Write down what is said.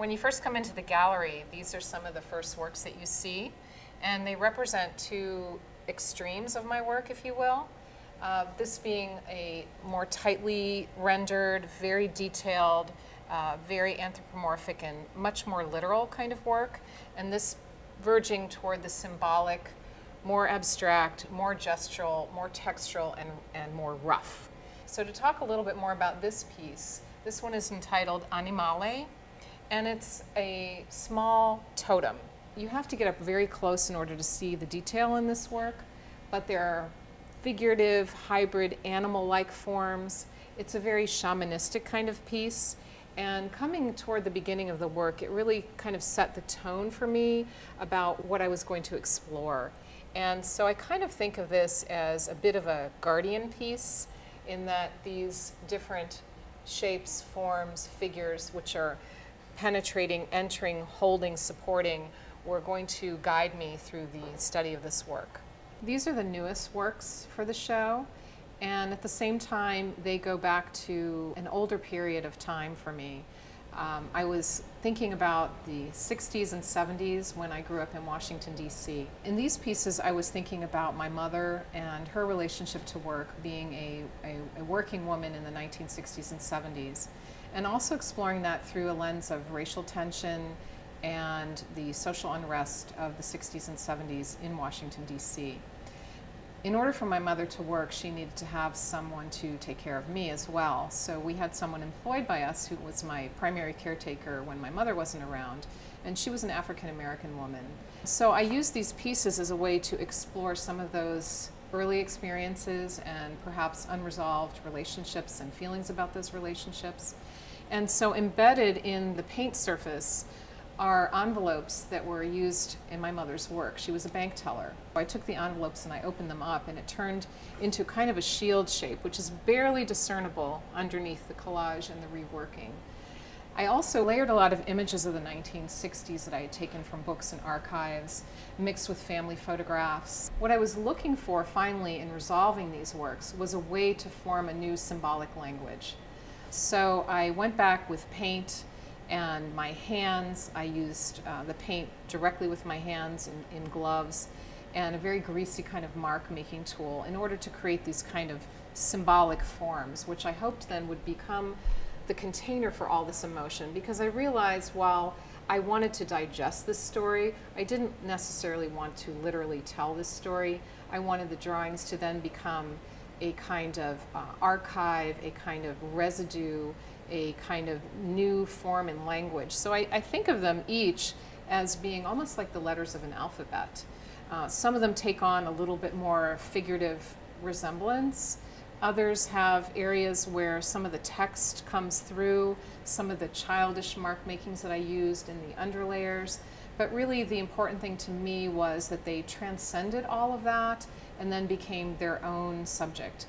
When you first come into the gallery, these are some of the first works that you see, and they represent two extremes of my work, if you will. This being a more tightly rendered, very detailed, very anthropomorphic and much more literal kind of work, and this verging toward the symbolic, more abstract, more gestural, more textural, and more rough. So to talk a little bit more about this piece, this one is entitled Animale, and it's a small totem. You have to get up very close in order to see the detail in this work, but there are figurative, hybrid, animal-like forms. It's a very shamanistic kind of piece, and coming toward the beginning of the work, it really kind of set the tone for me about what I was going to explore. And so I kind of think of this as a bit of a guardian piece, in that these different shapes, forms, figures, which are penetrating, entering, holding, supporting, were going to guide me through the study of this work. These are the newest works for the show, and at the same time, they go back to an older period of time for me. I was thinking about the 60s and 70s when I grew up in Washington, D.C. In these pieces, I was thinking about my mother and her relationship to work, being a working woman in the 1960s and 70s, and also exploring that through a lens of racial tension and the social unrest of the 60s and 70s in Washington, D.C. In order for my mother to work, she needed to have someone to take care of me as well. So we had someone employed by us who was my primary caretaker when my mother wasn't around, and she was an African-American woman. So I used these pieces as a way to explore some of those early experiences and perhaps unresolved relationships and feelings about those relationships. And so embedded in the paint surface are envelopes that were used in my mother's work. She was a bank teller. I took the envelopes and I opened them up, and it turned into kind of a shield shape, which is barely discernible underneath the collage and the reworking. I also layered a lot of images of the 1960s that I had taken from books and archives, mixed with family photographs. What I was looking for finally in resolving these works was a way to form a new symbolic language. So I went back with paint and my hands. I used the paint directly with my hands in gloves, and a very greasy kind of mark making tool in order to create these kind of symbolic forms, which I hoped then would become the container for all this emotion, because I realized while I wanted to digest this story, I didn't necessarily want to literally tell this story. I wanted the drawings to then become a kind of archive, a kind of residue, a kind of new form in language. So I think of them each as being almost like the letters of an alphabet. Some of them take on a little bit more figurative resemblance. Others have areas where some of the text comes through, some of the childish mark makings that I used in the underlayers. But really the important thing to me was that they transcended all of that and then became their own subject.